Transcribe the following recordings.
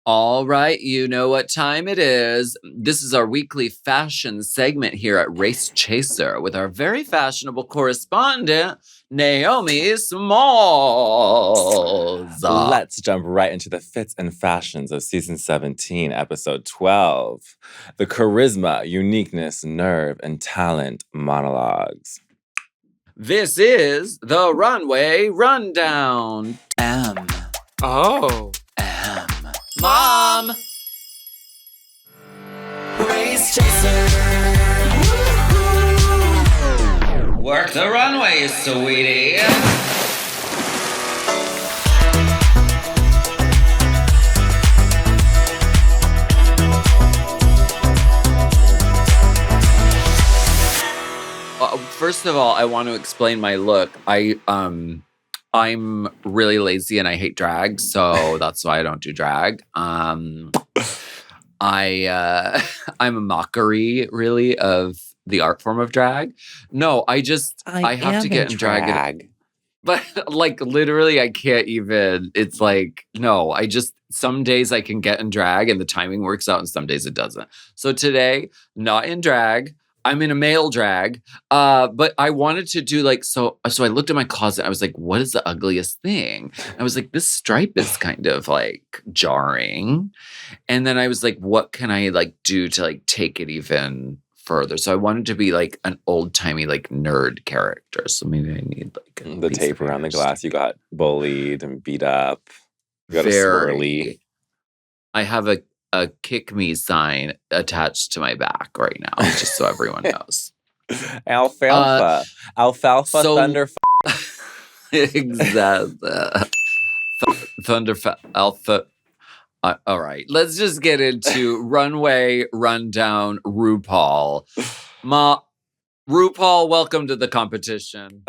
All right, you know what time it is. This is our weekly fashion segment here at Race Chaser with our very fashionable correspondent, Naomi Smalls. Let's jump right into the fits and fashions of season 17, episode 12. The charisma, uniqueness, nerve, and talent monologues. This is the Runway Rundown. Oh. Mom! Race Chaser. Woo-hoo. Work the runway, sweetie. First of all, I want to explain my look. I'm really lazy and I hate drag, so that's why I don't do drag. I'm a mockery, really, of the art form of drag. No, I have to get in drag. But like literally, I can't even. It's like no, some days I can get in drag and the timing works out, and some days it doesn't. So today, not in drag. I'm in a male drag, but I wanted to do so I looked at my closet. I was like, what is the ugliest thing? I was like, this stripe is kind of like jarring. And then I was like, what can I do to take it even further? So I wanted to be like an old timey nerd character. So maybe I need the tape around the glass. You got bullied and beat up. You got a swirly. I have a kick me sign attached to my back right now, just so everyone knows. Alfalfa. Alfalfa Thunderfun. Exactly. Thunderfun. Alpha. All right. Let's just get into Runway Rundown RuPaul. RuPaul, welcome to the competition.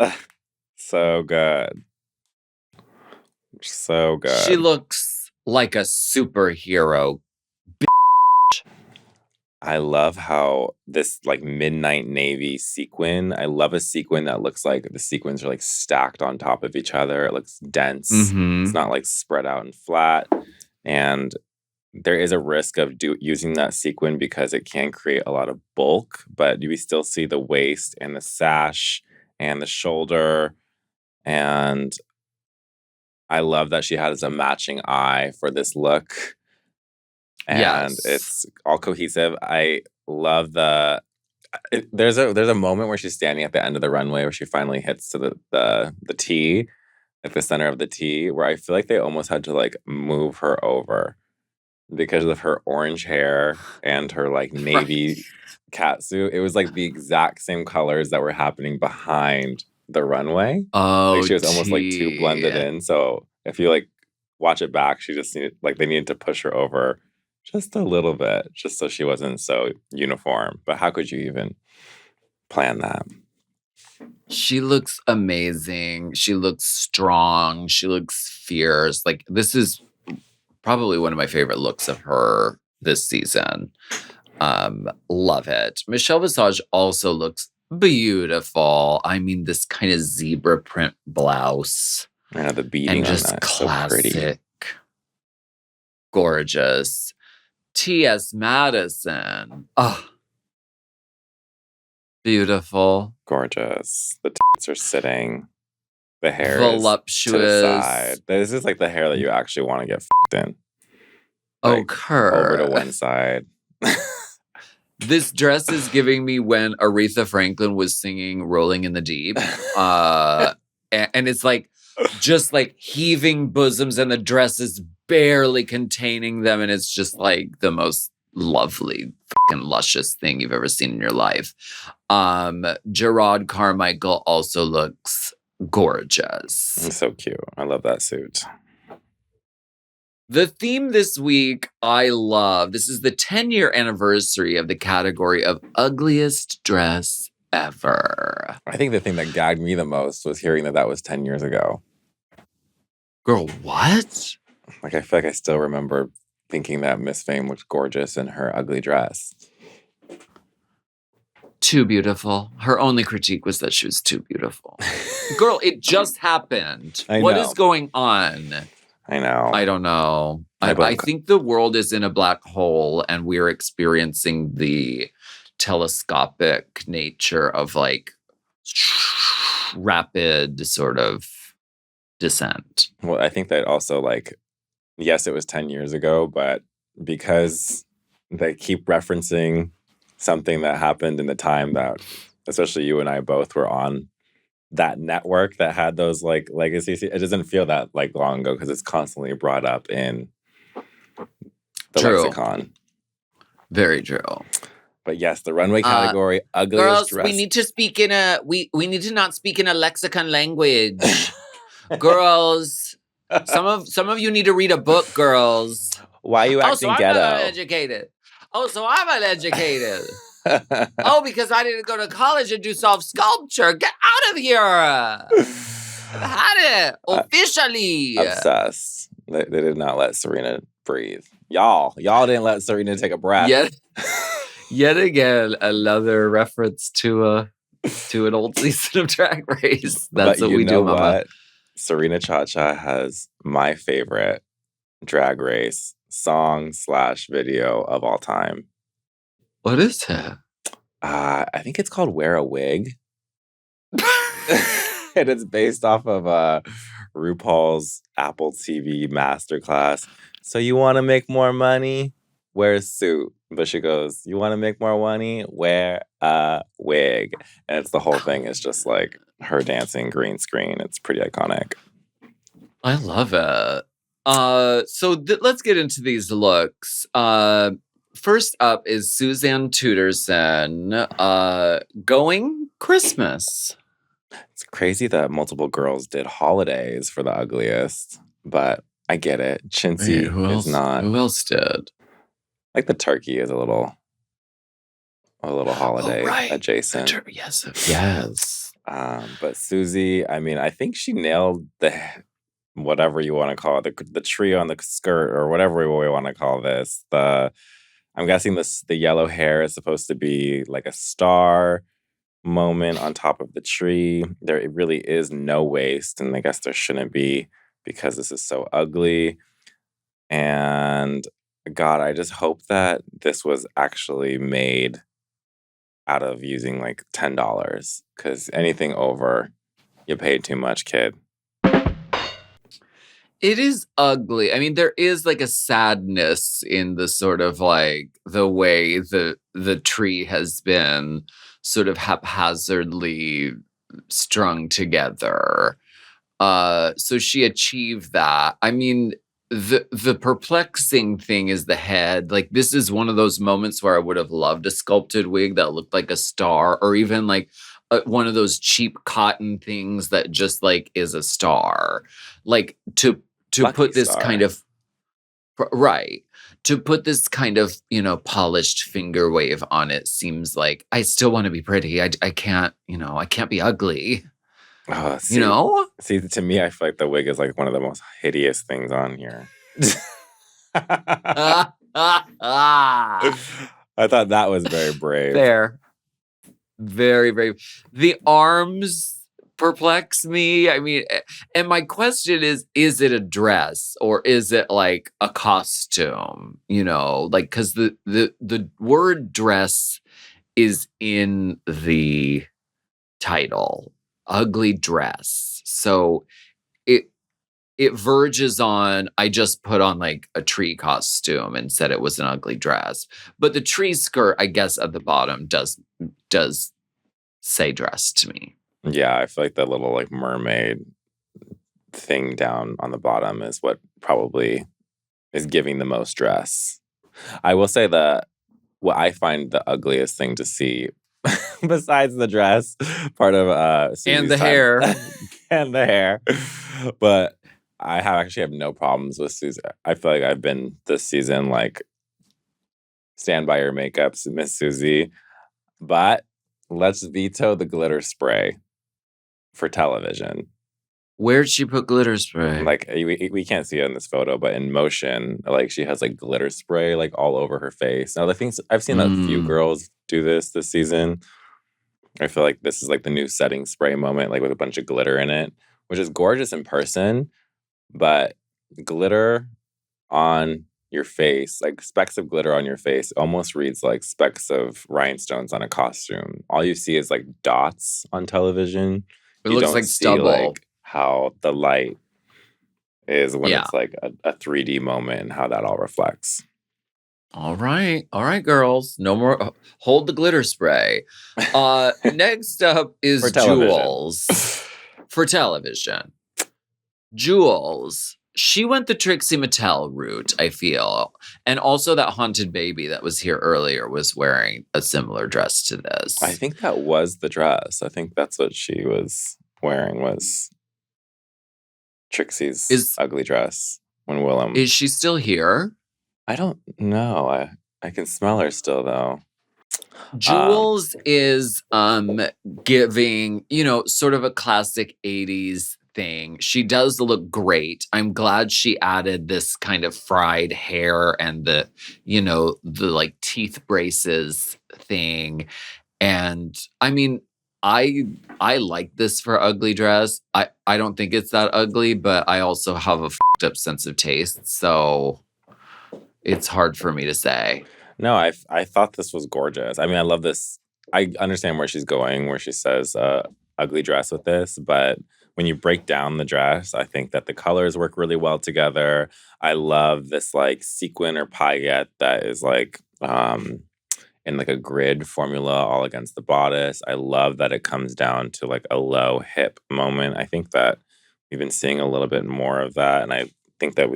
So good. So good. She looks like a superhero. I love how this midnight navy sequin. I love a sequin that looks like the sequins are stacked on top of each other. It looks dense. Mm-hmm. It's not spread out and flat. And there is a risk of using that sequin because it can create a lot of bulk, but we still see the waist and the sash and the shoulder. And I love that she has a matching eye for this look. And It's all cohesive. I love there's a moment where she's standing at the end of the runway where she finally hits to the T, at the center of the T, where I feel like they almost had to move her over because of her orange hair and her navy catsuit. It was the exact same colors that were happening behind the runway. Oh, she was almost too blended in. So if you watch it back, she just needed they needed to push her over just a little bit, just so she wasn't so uniform. But how could you even plan that? She looks amazing. She looks strong. She looks fierce. This is probably one of my favorite looks of her this season. Love it. Michelle Visage also looks beautiful. I mean, this kind of zebra print blouse. Yeah, the beading and just on that, classic, so pretty. Gorgeous. T.S. Madison. Oh, beautiful. Gorgeous. The tits are sitting. The hair voluptuous. Is to the side. This is the hair that you actually want to get in. Curve. Over to one side. This dress is giving me when Aretha Franklin was singing Rolling in the Deep. And it's just heaving bosoms and the dress is barely containing them. And it's just the most lovely fucking luscious thing you've ever seen in your life. Gerard Carmichael also looks gorgeous. It's so cute. I love that suit. The theme this week, I love. This is the 10-year anniversary of the category of Ugliest Dress Ever. I think the thing that gagged me the most was hearing that was 10 years ago. Girl, what? I feel like I still remember thinking that Miss Fame looked gorgeous in her ugly dress. Too beautiful. Her only critique was that she was too beautiful. Girl, it just happened. What is going on? I know. I don't know. I think the world is in a black hole and we're experiencing the telescopic nature of like rapid sort of descent. Well, I think that also like, yes, it was 10 years ago, but because they keep referencing something that happened in the time that especially you and I both were on that network that had those like legacy, it doesn't feel that like long ago because it's constantly brought up in the lexicon. Very true. But yes, the runway category, ugliest girls, dress. we need to speak in a we need to not speak in a lexicon language. Girls, some of you need to read a book, girls. Why are you acting ghetto? I'm uneducated. Oh, so I'm uneducated. Oh, because I didn't go to college and do soft sculpture. Get out of here. I've had it officially. Obsessed. They did not let Serena breathe. Y'all didn't let Serena take a breath. Yet again, another reference to an old season of Drag Race. That's what we do, Mama. What? Serena Cha-Cha has my favorite Drag Race song / video of all time. What is it? I think it's called Wear a Wig. And it's based off of RuPaul's Apple TV Masterclass. So you want to make more money? Wear a suit. But she goes, you want to make more money? Wear a wig. And it's the whole thing is just like her dancing green screen. It's pretty iconic. I love it. So let's get into these looks. First up is Suzanne Tuderson going Christmas. It's crazy that multiple girls did holidays for the ugliest, but I get it. Chintzy is not. Who else did? Like the turkey is a little holiday adjacent. Yes. But Susie, I mean, I think she nailed the whatever you want to call it, the tree on the skirt or whatever we want to call this. I'm guessing the yellow hair is supposed to be like a star moment on top of the tree. There really is no waist, and I guess there shouldn't be because this is so ugly. And God, I just hope that this was actually made out of using like $10 because anything over, you paid too much, kid. It is ugly. I mean, there is like a sadness in the sort of like the way the tree has been sort of haphazardly strung together. So she achieved that. I mean, the perplexing thing is the head. Like this is one of those moments where I would have loved a sculpted wig that looked like a star, or even like one of those cheap cotton things that just like is a star. Like to Lucky put this star. kind of to put this kind of, polished finger wave on it seems like I still want to be pretty. I can't, I can't be ugly. See, to me, I feel like the wig is like one of the most hideous things on here. I thought that was very brave. Fair. Very, very. The arms perplex me. I mean, and my question is it a dress or is it like a costume? Like, because the word dress is in the title, ugly dress. So it verges on, I just put on like a tree costume and said it was an ugly dress. But the tree skirt, I guess at the bottom does say dress to me. Yeah, I feel like the little like mermaid thing down on the bottom is what probably is giving the most dress. I will say that what I find the ugliest thing to see, besides the dress part of Susie's and the time, hair and the hair, but I actually have no problems with Susie. I feel like I've been this season like stand by your makeups, Miss Susie, but let's veto the glitter spray for television. Where'd she put glitter spray? Like we can't see it in this photo, but in motion, like she has like glitter spray like all over her face. Now the things I've seen a few girls do this season. I feel like this is like the new setting spray moment, like with a bunch of glitter in it, which is gorgeous in person. But glitter on your face, like specks of glitter on your face, almost reads like specks of rhinestones on a costume. All you see is like dots on television. It You looks don't like see stubble. like how the light is when Yeah. it's like a 3D moment and how that all reflects. All right, girls. No more. Hold the glitter spray. Next up is For television. Jules. For television. Jules. She went the Trixie Mattel route, I feel. And also that haunted baby that was here earlier was wearing a similar dress to this. I think that was the dress. I think that's what she was wearing was Trixie's ugly dress when Willem. Is she still here? I don't know. I can smell her still though. Jules is giving, sort of a classic 80s thing. She does look great. I'm glad she added this kind of fried hair and the like teeth braces thing. And I mean, I like this for ugly dress. I don't think it's that ugly, but I also have a fucked up sense of taste. So it's hard for me to say. No, I thought this was gorgeous. I mean, I love this. I understand where she's going, where she says ugly dress with this, but when you break down the dress, I think that the colors work really well together. I love this like sequin or paillette that is like in like a grid formula all against the bodice. I love that it comes down to like a low hip moment. I think that we've been seeing a little bit more of that, and I think that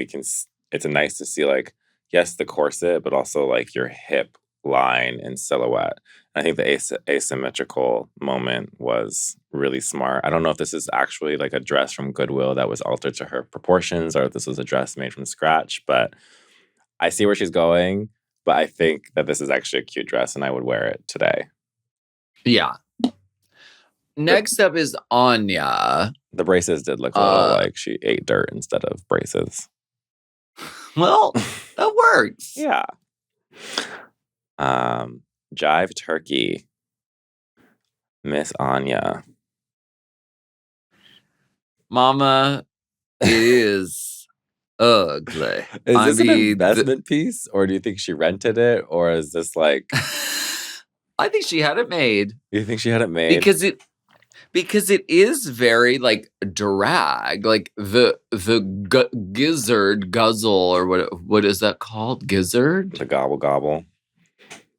it's nice to see like, yes, the corset, but also like your hip line and silhouette. And I think the asymmetrical moment was really smart. I don't know if this is actually like a dress from Goodwill that was altered to her proportions or if this was a dress made from scratch, but I see where she's going. But I think that this is actually a cute dress and I would wear it today. Yeah. Next up is Anya. The braces did look a little like she ate dirt instead of braces. Well, that works. Yeah. Jive Turkey. Miss Anya. Mama is ugly. Is this an investment piece, or do you think she rented it, or is this like? I think she had it made. You think she had it made because it is very like drag, like the gizzard guzzle or what is that called? Gizzard? The gobble.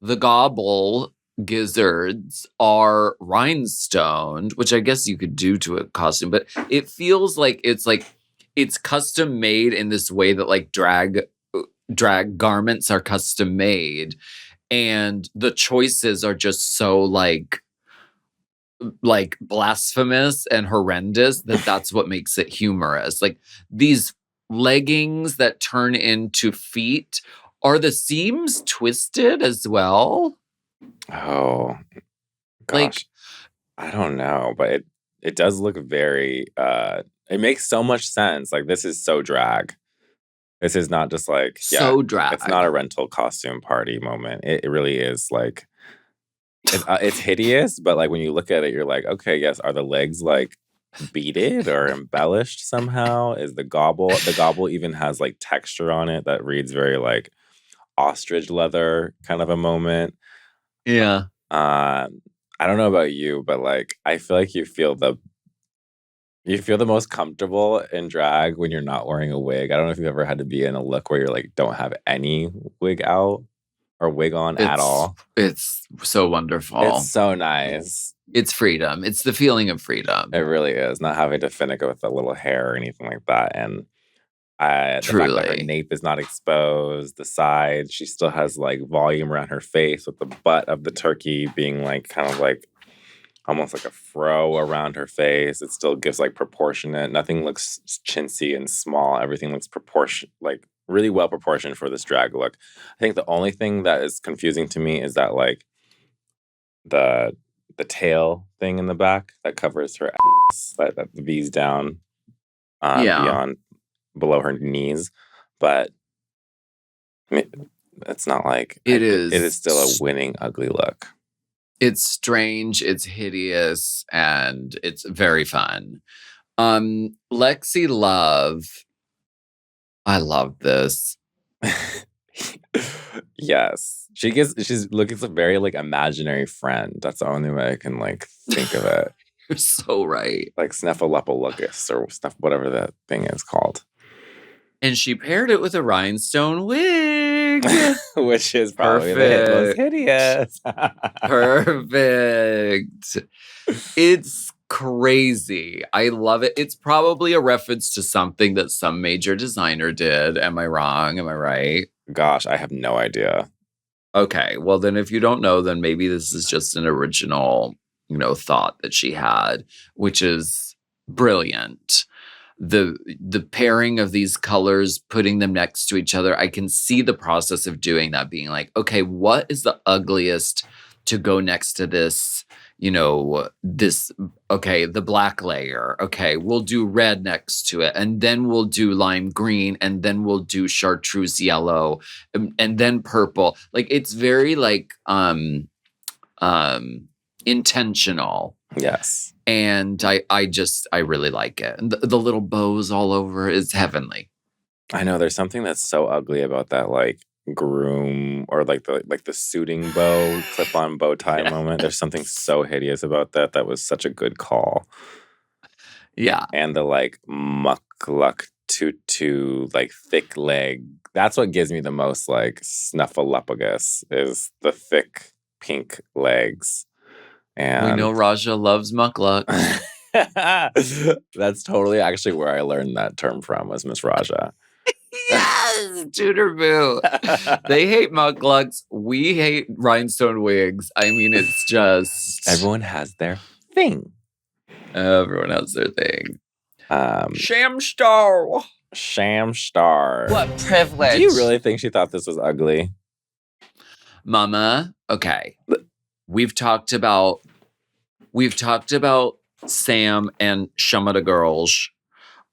The gobble gizzards are rhinestoned, which I guess you could do to a costume, but it feels like it's custom made in this way that like drag garments are custom made, and the choices are just so like blasphemous and horrendous that's what makes it humorous. Like these leggings that turn into feet, are the seams twisted as well? Oh, gosh. Like, I don't know, but it does look very, it makes so much sense. Like, this is so drag. This is not just like, so drag. It's not a rental costume party moment. It really is like, it's hideous, but like when you look at it, you're like, okay, yes, are the legs like beaded or embellished somehow? Is the gobble even has like texture on it that reads very like ostrich leather kind of a moment. Yeah. I don't know about you, but like I feel like you feel the most comfortable in drag when you're not wearing a wig. I don't know if you've ever had to be in a look where you're like don't have any wig out or wig on at all. It's so wonderful. It's so nice. It's freedom. It's the feeling of freedom. It really is. Not having to finick with a little hair or anything like that. And the fact that her nape is not exposed, the sides, she still has like volume around her face with the butt of the turkey being like kind of like almost like a fro around her face. It still gives like proportionate. Nothing looks chintzy and small. Everything looks like really well proportioned for this drag look. I think the only thing that is confusing to me is that like the tail thing in the back that covers her ass, that the V's down beyond below her knees. But I mean, it's not like it is still a winning ugly look. It's strange, it's hideous, and it's very fun. Lexi Love I love this. Yes. She's looking a very like imaginary friend. That's the only way I can like think of it. You're so right. Like Snuffleupagus or stuff, whatever that thing is called. And she paired it with a rhinestone wig. Which is probably the most hideous. Perfect. It's crazy. I love it. It's probably a reference to something that some major designer did. Am I wrong? Am I right? Gosh, I have no idea. Okay. Well, then if you don't know, then maybe this is just an original, thought that she had, which is brilliant. The pairing of these colors, putting them next to each other, I can see the process of doing that, being like, okay, what is the ugliest to go next to this? The black layer. Okay, we'll do red next to it, and then we'll do lime green, and then we'll do chartreuse yellow, and then purple. Like it's very like intentional. Yes. And I really like it. And the little bows all over is heavenly. I know there's something that's so ugly about that like groom or like the suiting bow, clip-on bow tie moment. There's something so hideous about that. That was such a good call. Yeah. And the like mukluk tutu, like thick leg. That's what gives me the most like Snuffleupagus is the thick pink legs. And we know Raja loves mukluk. That's totally actually where I learned that term from was Miss Raja. Yes, Tutor Boo. They hate mukluks. We hate rhinestone wigs. I mean, it's just everyone has their thing. Everyone has their thing. Shamstar. What privilege. Do you really think she thought this was ugly? Mama, okay. We've talked about Sam and Shamar the girls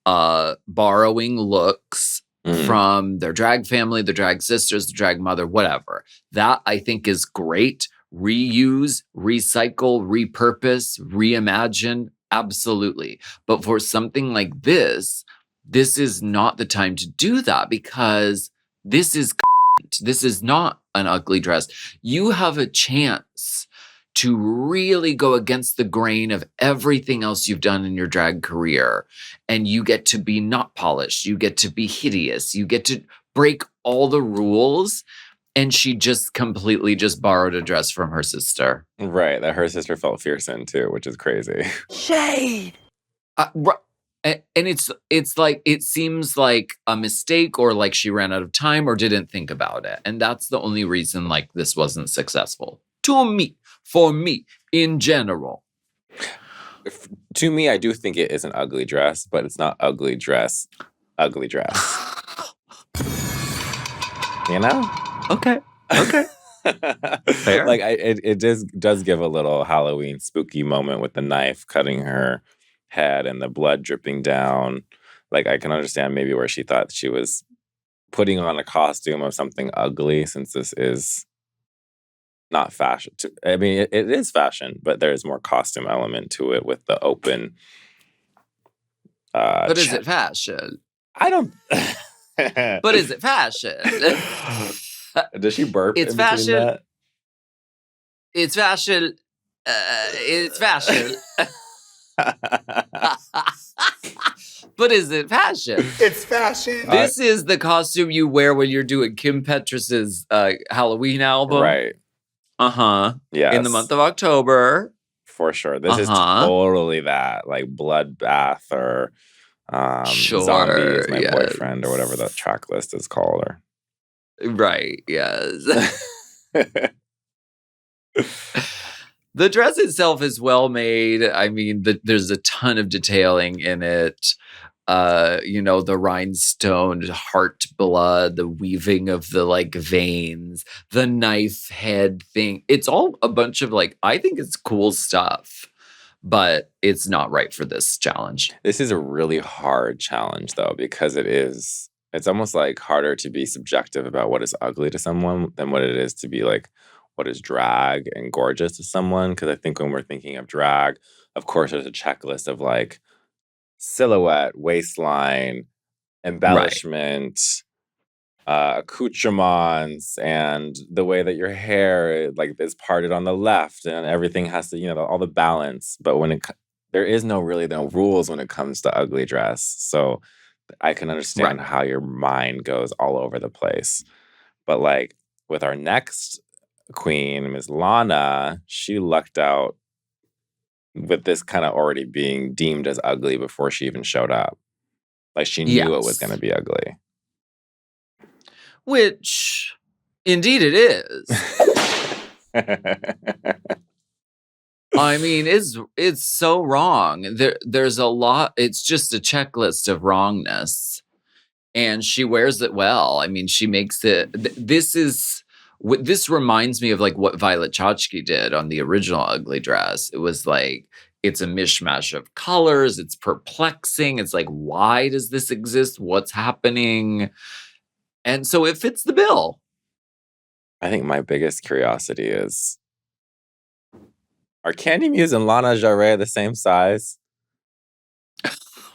borrowing looks from their drag family, the drag sisters, the drag mother, whatever. That I think is great. Reuse, recycle, repurpose, reimagine, absolutely. But for something like this is not the time to do that because this is not an ugly dress. You have a chance to really go against the grain of everything else you've done in your drag career. And you get to be not polished. You get to be hideous. You get to break all the rules. And she just completely just borrowed a dress from her sister. Right. That her sister felt fierce in too, which is crazy. Shade. And it's like, it seems like a mistake or like she ran out of time or didn't think about it. And that's the only reason like this wasn't successful. For me, in general. To me, I do think it is an ugly dress, but it's not ugly dress. You know? Okay. Fair. Like it does give a little Halloween spooky moment with the knife cutting her head and the blood dripping down. Like I can understand maybe where she thought she was putting on a costume of something ugly since this is not fashion. I mean, it is fashion, but there's more costume element to it with the open. But is it fashion? I don't. But is it fashion? Does she burp? It's fashion. That? It's fashion. It's fashion. But is it fashion? It's fashion. This is the costume you wear when you're doing Kim Petras' Halloween album. Right. Yeah. In the month of October. For sure. This is totally that. Like Bloodbath or Zombie is my boyfriend or whatever that track list is called. Right. Yes. The dress itself is well made. I mean, there's a ton of detailing in it. The rhinestone heart blood, the weaving of the like veins, the knife head thing. It's all a bunch of like, I think it's cool stuff, but it's not right for this challenge. This is a really hard challenge though, because it's almost like harder to be subjective about what is ugly to someone than what it is to be like, what is drag and gorgeous to someone. Because I think when we're thinking of drag, of course, there's a checklist of like silhouette, waistline, embellishment, accoutrements, and the way that your hair is parted on the left, and everything has to, all the balance. But there is no rules when it comes to ugly dress. So I can understand how your mind goes all over the place. But with our next queen, Miss Lana, she lucked out with this kind of already being deemed as ugly before she even showed up. She knew it was going to be ugly. Which, indeed it is. I mean, it's so wrong. There's a lot. It's just a checklist of wrongness. And she wears it well. I mean, she makes it. This reminds me of what Violet Chachki did on the original Ugly Dress. It was it's a mishmash of colors. It's perplexing. It's why does this exist? What's happening? And so it fits the bill. I think my biggest curiosity is, are Candy Muse and Lana Jarre the same size?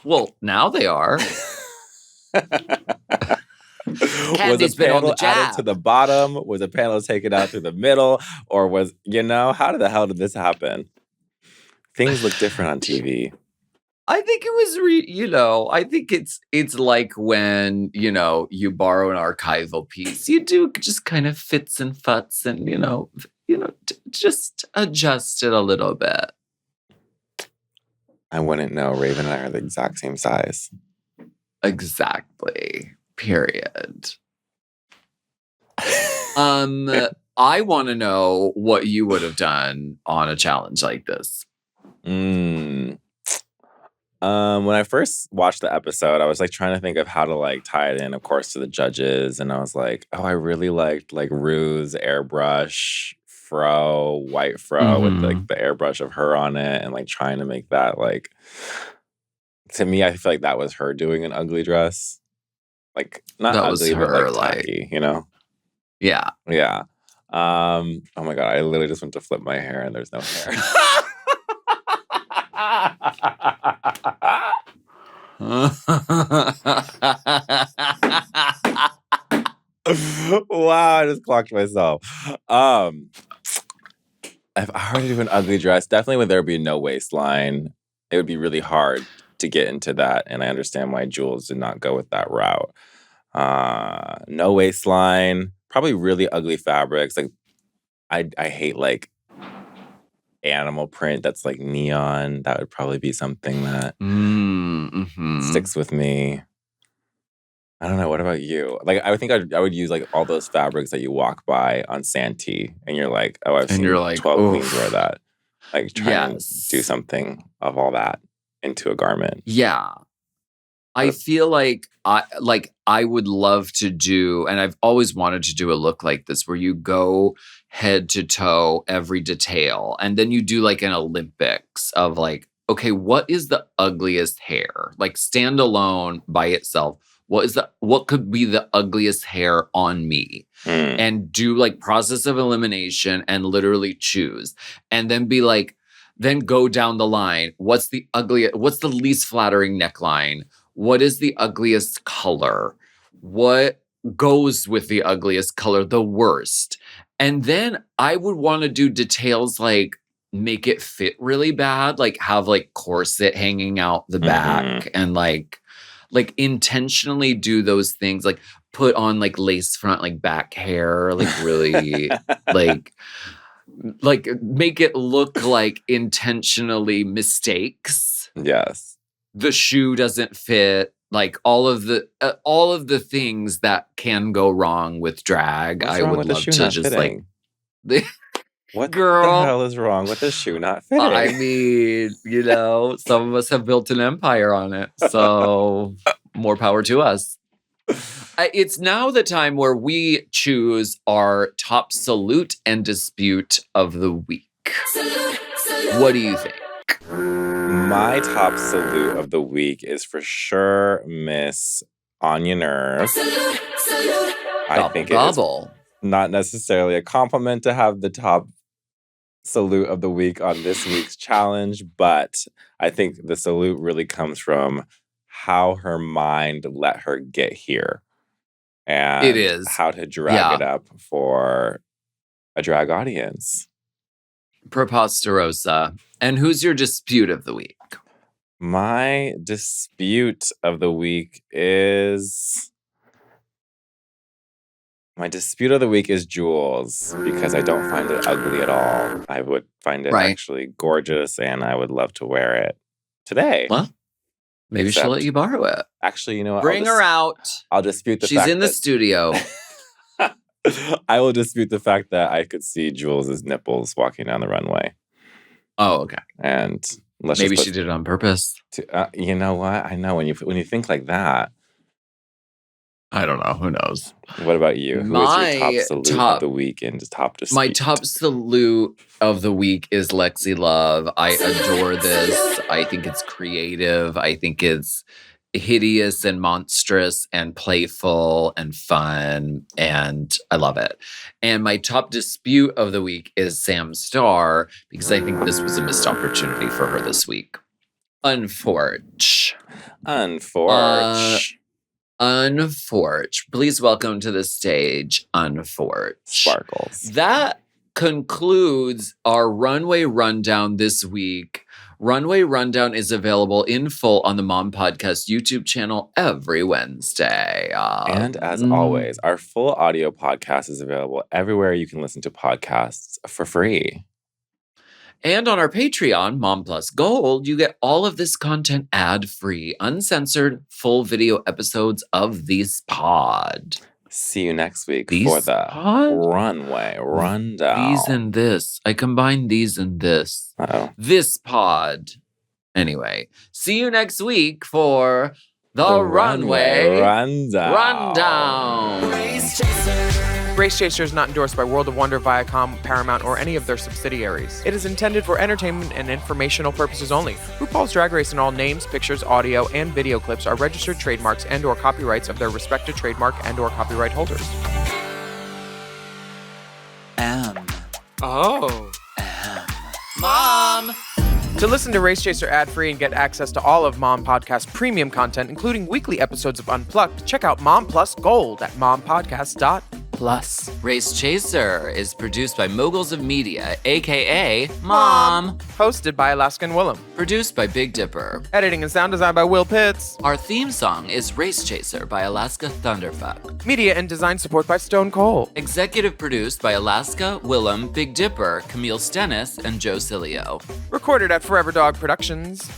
Well, now they are. Was a panel added to the bottom? Was a panel taken out through the middle? Or how the hell did this happen? Things look different on TV. I think it was, I think it's like when, you borrow an archival piece. You do just kind of fits and futs and, just adjust it a little bit. I wouldn't know. Raven and I are the exact same size. Exactly. Period. I want to know what you would have done on a challenge like this. When I first watched the episode, I was trying to think of how to tie it in, of course, to the judges, and I was I really liked Rue's airbrush white fro with the airbrush of her on it, and trying to make that to me, I feel that was her doing an ugly dress, not that ugly, but tacky, Yeah. Yeah. Oh my God, I literally just went to flip my hair and there's no hair. Wow, I just clocked myself. If I were to do an ugly dress, definitely would there be no waistline. It would be really hard to get into that, and I understand why Jules did not go with that route. No waistline, probably really ugly fabrics. I hate animal print that's neon. That would probably be something that sticks with me. I don't know. What about you? I think I would use all those fabrics that you walk by on Santee, and you're oh, I've seen 12 queens wear that. Try and do something of all that into a garment. Yeah. I feel I would love to do, and I've always wanted to do a look like this where you go head to toe, every detail, and then you do an Olympics of okay, what is the ugliest hair? Stand alone by itself. What could be the ugliest hair on me? And do process of elimination and literally choose. And then be then go down the line. What's the least flattering neckline? What is the ugliest color? What goes with the ugliest color, the worst? And then I would want to do details make it fit really bad, have corset hanging out the back and intentionally do those things, put on lace front, back hair, really make it look intentionally mistakes. Yes. The shoe doesn't fit, all of the things that can go wrong with drag. What's I wrong would with the love shoe to not just fitting? What girl, the hell is wrong with the shoe not fitting? I mean, some of us have built an empire on it, so more power to us. It's now the time where we choose our top salute and dispute of the week. What do you think? My top salute of the week is for sure Miss Anya Nerve. I think it is not necessarily a compliment to have the top salute of the week on this week's challenge, but I think the salute really comes from how her mind let her get here. And It is. how to drag it up for a drag audience. Preposterosa. And who's your dispute of the week? My dispute of the week is... Jules, because I don't find it ugly at all. I would find it actually gorgeous, and I would love to wear it today. Well, maybe she'll let you borrow it. Actually, you know what? Bring her out. I'll dispute the fact she's in the studio. I will dispute the fact that I could see Jules' nipples walking down the runway. Oh, okay. And maybe she did it on purpose. You know what? I know when you think like that. I don't know. Who knows? What about you? Who is your top salute of the week and top dispute? My top salute of the week is Lexi Love. I adore this. I think it's creative. I think it's hideous and monstrous and playful and fun. And I love it. And my top dispute of the week is Sam Starr, because I think this was a missed opportunity for her this week. Unforge. Please welcome to the stage, Unforge. Sparkles. That concludes our Runway Rundown this week. Runway Rundown is available in full on the Mom Podcast YouTube channel every Wednesday. And as always, our full audio podcast is available everywhere you can listen to podcasts for free. And on our Patreon, Mom Plus Gold, you get all of this content ad-free, uncensored, full video episodes of this pod. See you next week for the Runway Rundown. These and this. I combined these and this. Uh-oh. This pod. Anyway, see you next week for the Runway Rundown. Race Chaser is not endorsed by World of Wonder, Viacom, Paramount, or any of their subsidiaries. It is intended for entertainment and informational purposes only. RuPaul's Drag Race and all names, pictures, audio, and video clips are registered trademarks and/or copyrights of their respective trademark and/or copyright holders. Mom! To listen to Race Chaser ad-free and get access to all of Mom Podcast premium content, including weekly episodes of Unplugged, check out Mom Plus Gold at mompodcast.plus. Race Chaser is produced by Moguls of Media, a.k.a. Mom. Hosted by Alaska and Willem. Produced by Big Dipper. Editing and sound design by Will Pitts. Our theme song is Race Chaser by Alaska Thunderfun. Media and design support by Stone Cole. Executive produced by Alaska, Willem, Big Dipper, Camille Stennis, and Joe Cilio. Recorded at Forever Dog Productions.